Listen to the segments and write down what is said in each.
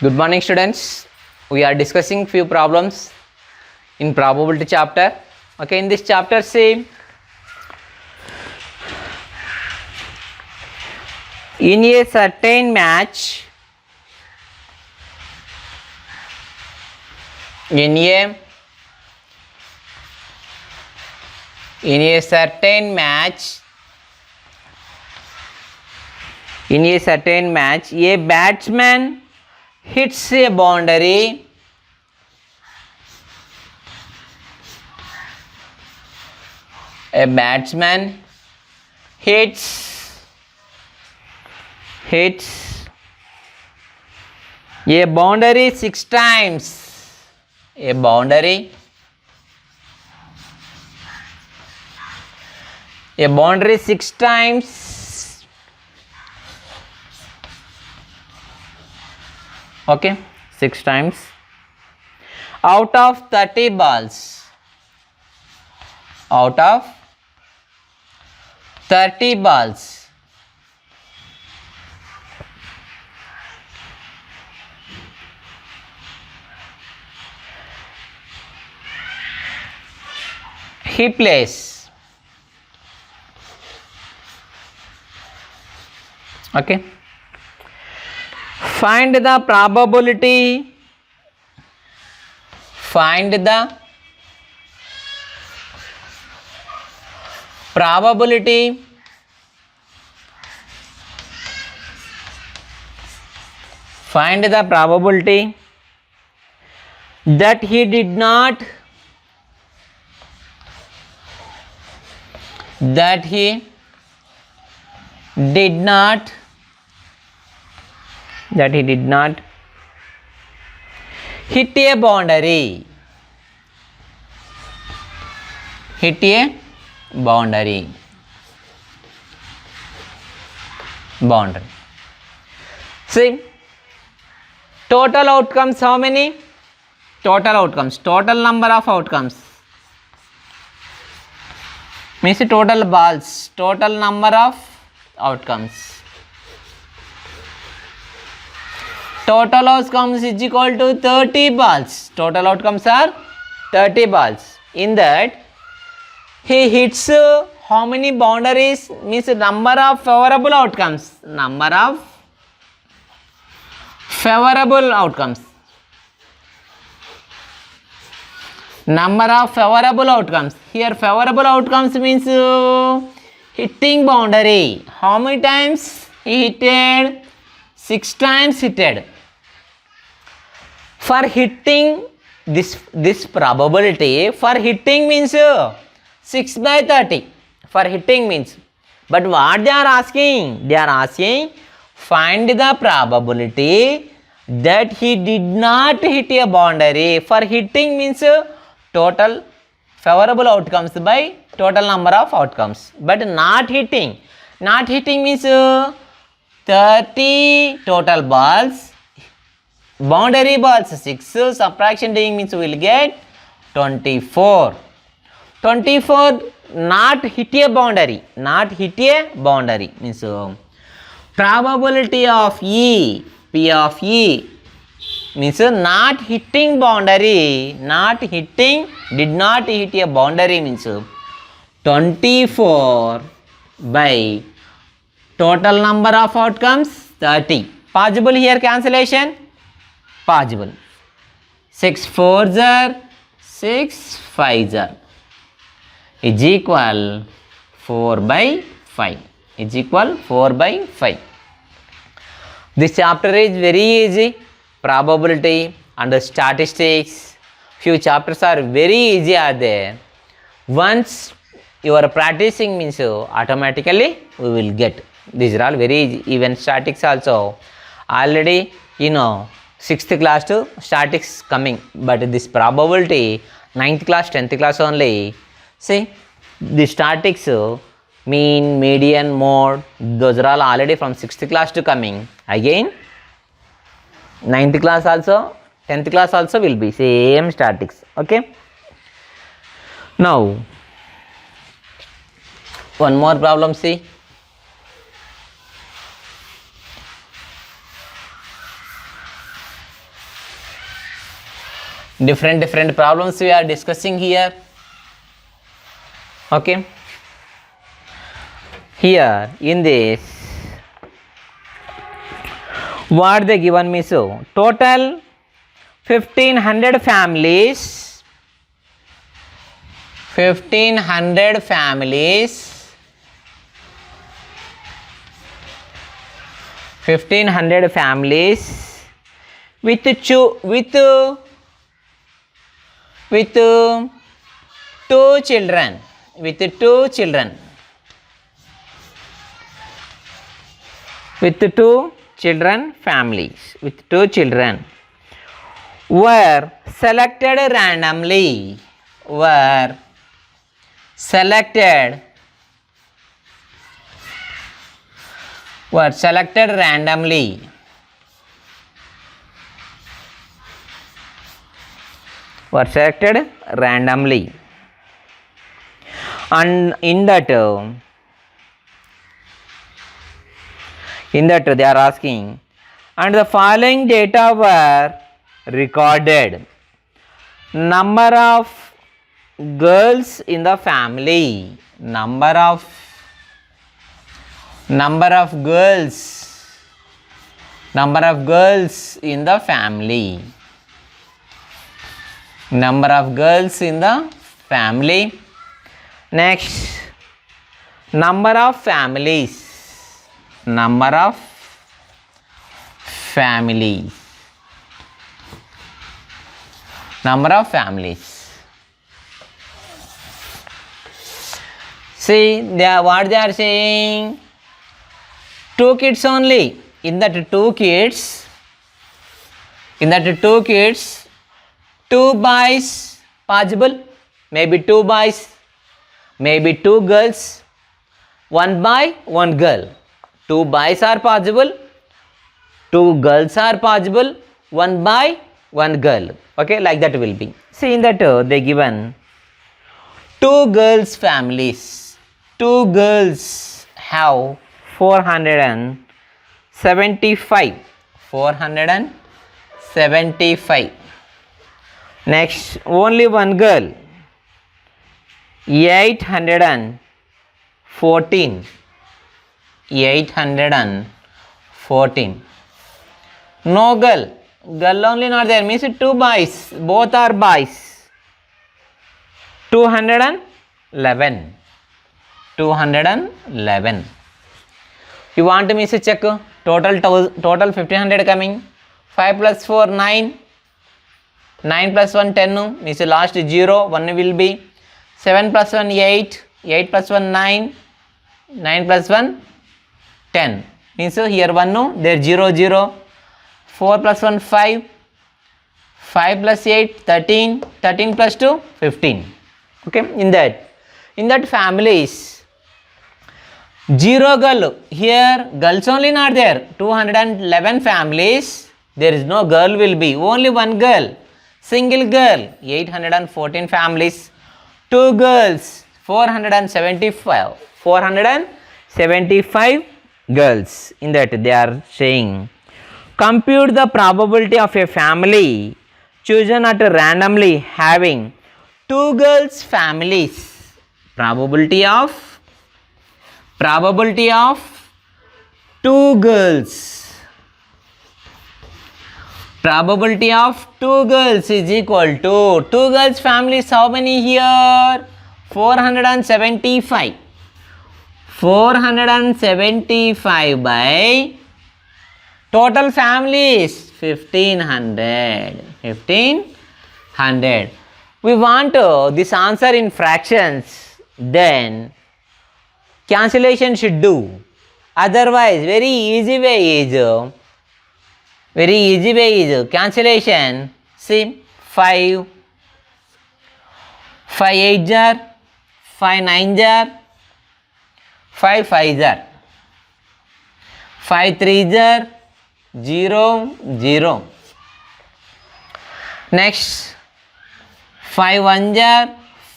Good morning, students. We are discussing few problems in probability chapter. Okay, in this chapter, see, in a certain match, in a certain match, a batsman hits a boundary. A batsman hits a boundary 6 times. A boundary 6 times. Okay, 6 times out of 30 balls. Out of 30 balls, he plays. Okay, find the probability. Find the probability that he did not hit a boundary. See, total outcomes how many? Total number of outcomes means total balls, total number of outcomes. Total outcomes is equal to 30 balls. Total outcomes are 30 balls. In that, he hits how many boundaries? Means number of favorable outcomes. Number of favorable outcomes. Here favorable outcomes means hitting boundary. How many times he hitted? 6 times hitted. For hitting this probability, for hitting means 6 by 30. For hitting means. But what they are asking? They are asking find the probability that he did not hit a boundary. For hitting means total favorable outcomes by total number of outcomes. But not hitting means 30 total balls, boundary balls 6, subtraction doing means we will get 24. 24 not hit a boundary means probability of E, P of E means not hitting boundary, did not hit a boundary means 24 by total number of outcomes 30. Possible here cancellation? Possible. 6 4s are 6 5s are is equal 4 by 5. This chapter is very easy. Probability and statistics. Few chapters are very easy are there. Once you are practicing means automatically we will get. These are all very easy. Even statics also. Already 6th class to statics coming. But this probability 9th class, 10th class only. See, the statics mean, median, mode, those are all already from 6th class to coming. Again 9th class also, 10th class also will be same statics. Okay. Now one more problem, see. different problems we are discussing here. Okay, here in this what they given me, so total 1500 families, 1500 families, 1500 families with two children, with two children, with two children families, with two children were selected randomly, were selected randomly, were selected randomly, and in that they are asking, and the following data were recorded: number of girls in the family, number of girls in the family, number of girls in the family. Next, number of families, number of families, number of families. See, what they are saying, two kids only. In that two kids, two boys possible, maybe two boys, maybe two girls, one boy, one girl. Two boys are possible, two girls are possible, one boy, one girl. Okay, like that will be. See, in that they given two girls families. Two girls have 475. 475. Next, only one girl, 814. 814. No girl, girl only not there, means two boys, both are boys. 211. 211. You want me to check total 1500 coming. 5 plus 4 9. 9 plus 1 10, means last 0 1 will be. 7 plus 1 8. 8 plus 1 9. 9 plus 1 10, means here 1 there 0 0. 4 plus 1 5. 5 plus 8 13. 13 plus 2 15. Okay, in that families, 0 girl, here girls only not there. 211 families, there is no girl will be, only one girl, single girl. 814 families, two girls, 475. 475 girls. In that they are saying, compute the probability of a family chosen at randomly having two girls families. Probability of two girls. Probability of two girls is equal to two girls families. How many here? 475. 475 by total families 1500. 1500. We want this answer in fractions, then cancellation should do. Otherwise, very easy way is cancellation. See, 5 8 jar, 5 9 jar, 5 5 jar, 5 3 jar, 0 0. Next, 5 1 jar,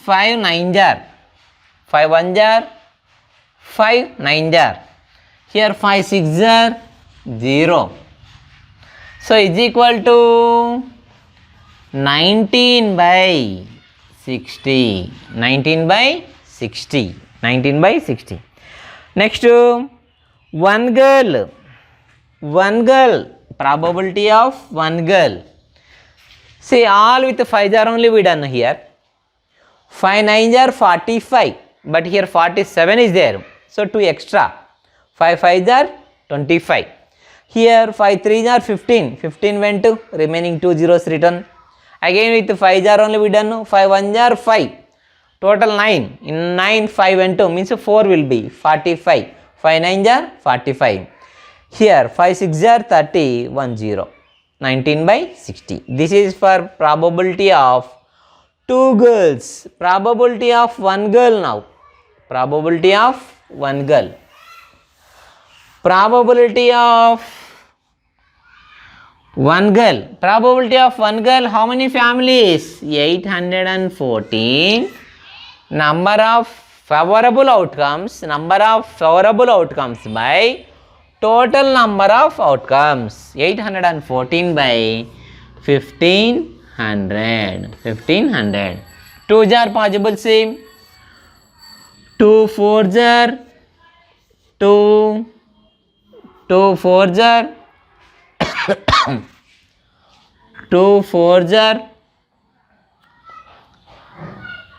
5 9 jar, 5 1 jar, 5 9 jar. Here 5 6 jar, 0. So is equal to 19 by 60. 19 by 60. 19 by 60. Next, one girl. One girl. Probability of one girl. See, all with 5s are only we done here. 5 9s are 45. But here 47 is there. So 2 extra. 5 5s are 25. Here 5 3s are 15. 15 went to remaining 2 zeros written. Again with 5s are only we done. 5 1s are 5. Total 9. In 9 5 went to means 4 will be 45. 5 9s are 45. Here 5 6s are 30. 1 0. 19 by 60. This is for probability of 2 girls. Probability of 1 girl now. Probability of 1 girl. Probability of 1 girl. Probability of 1 girl. How many families? 814. Number of favorable outcomes. Number of favorable outcomes by total number of outcomes. 814 by 1500. 1500. 2s are possible same. 2 4s are 2. 2 4s are 2 4s are.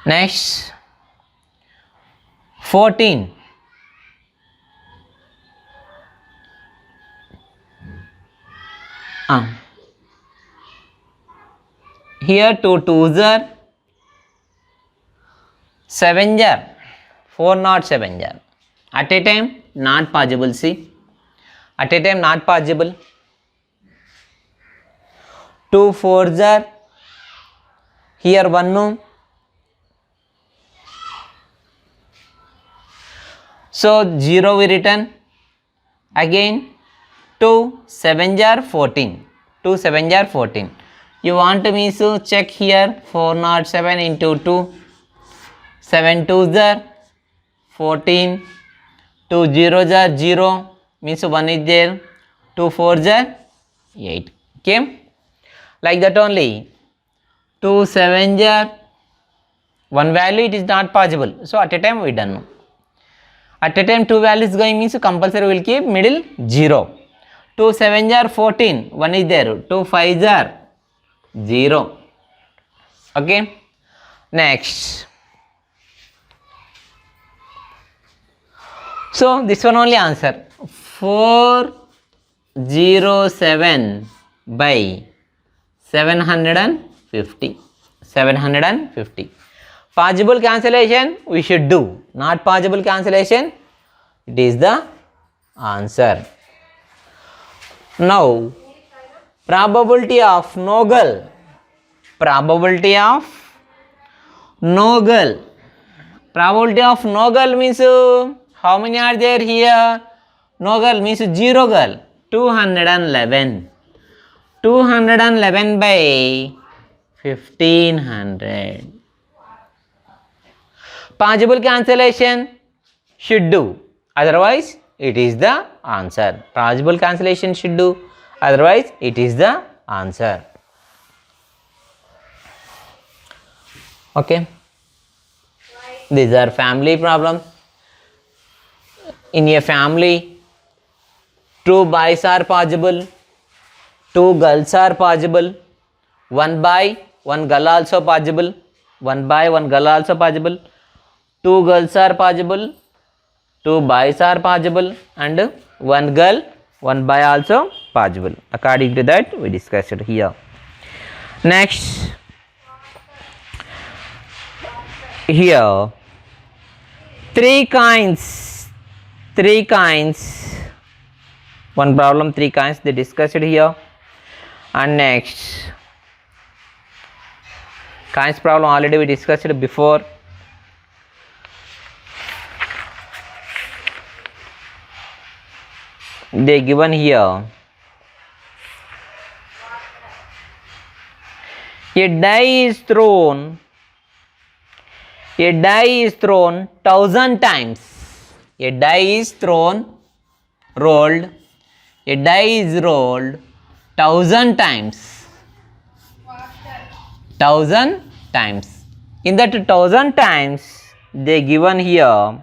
Next 14. Here 2 2s are 7s are 4 not 7s are. At a time not possible. See, at a time not possible. 2 4s are here 1 no. So 0 we written. Again 2 7s are 14. 2 7s are 14. You want me to check here 407 into 2. 7 2s are 14. 2 zeros are 0. Means 1 is there. 2 4s are 8. Okay. Like that only. 2 7s are 1 value it is not possible. So at a time we done. At a time 2 values going means compulsory will keep middle 0. 2 7s are 14. 1 is there. 2 5s are 0. Okay. Next. So this one only answer. 407 by 750. 750. Possible cancellation we should do. Not possible cancellation. It is the answer. Now probability of no girl. Probability of no girl. Probability of no girl means how many are there here? No girl means 0 girl. 211. 211 by 1500. Possible cancellation should do. Otherwise, it is the answer. Possible cancellation should do. Otherwise, it is the answer. Okay. These are family problems. In a family, 2 boys are possible, 2 girls are possible, 1 boy, 1 girl also possible, 1 boy, 1 girl also possible, 2 girls are possible, 2 boys are possible, and 1 girl, 1 boy also possible. According to that, we discussed it here. Next, here 3 kinds. 3 kinds. One problem, 3 kinds they discussed here. And next, kinds problem already we discussed it before. They given here. A die is thrown. A die is thrown 1000 times. A die is thrown, rolled. A die is rolled 1000 times. 1000 times. In that 1000 times, they given here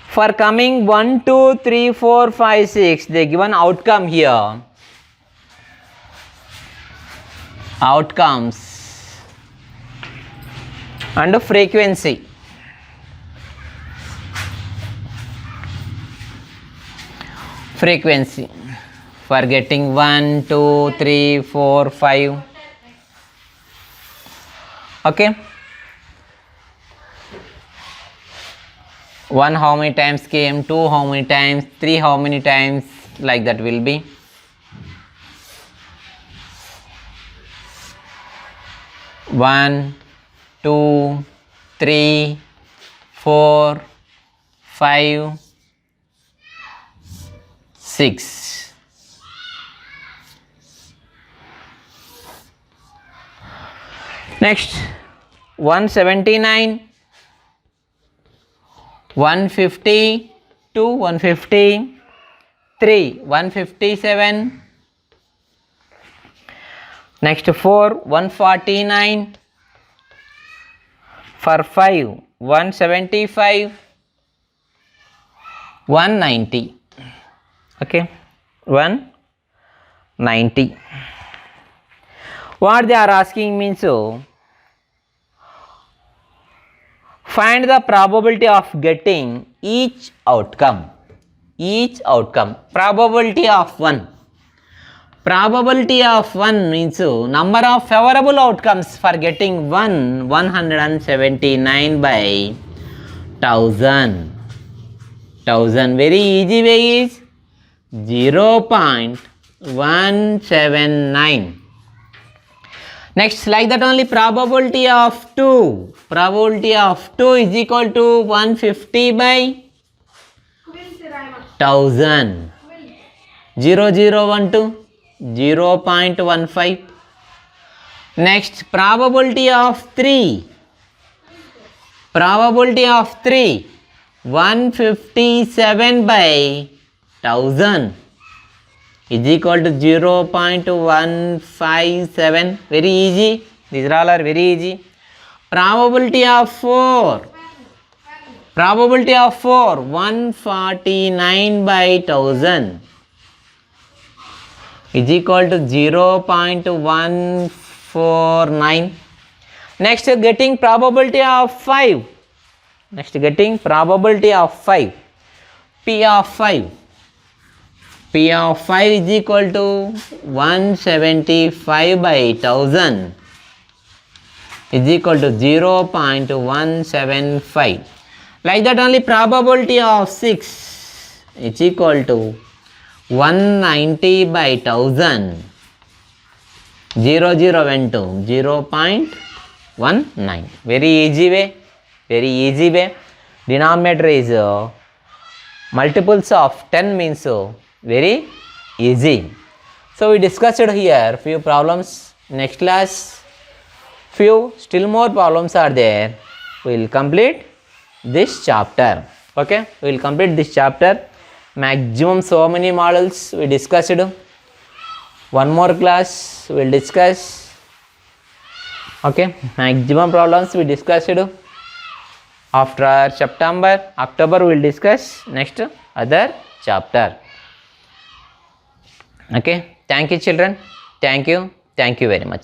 for coming 1, 2, 3, 4, 5, 6, they given outcome here. Outcomes and frequency. Frequency for getting 1, 2, 3, 4, 5. Okay. 1 how many times came, 2 how many times, 3 how many times, like that will be. One, 2, 3, 4, 5, 6. Next, 179, 150, 2, 150, 3, 157. Next 4, 149. For 5, 175, 190. Okay, 190. What they are asking means, so find the probability of getting each outcome. Each outcome. Probability of 1. Probability of 1 means number of favorable outcomes for getting 179 by 1000. 1000. Very easy way is 0.179. Next, like that only probability of 2. Probability of 2 is equal to 150 by 1000. 0012. 0.15. Next, probability of 3. Probability of 3. 157 by 1000 is equal to 0.157. Very easy. These all are very easy. Probability of 4. Probability of 4. 149 by 1000 is equal to 0.149. Next, getting probability of 5. Next, getting probability of 5. P of 5. P of 5 is equal to 175 by 1000 is equal to 0.175. Like that only probability of 6 is equal to 190 by 1000. 00 went to 0.19. Very easy way. Very easy way. Denominator is multiples of 10 means very easy. So we discussed here few problems. Next class few still more problems are there. We will complete this chapter. Okay, we will complete this chapter. Maximum so many models we discussed. One more class we will discuss. Okay, maximum problems we discussed. After September, October we will discuss next other chapter. Okay, thank you children. Thank you very much.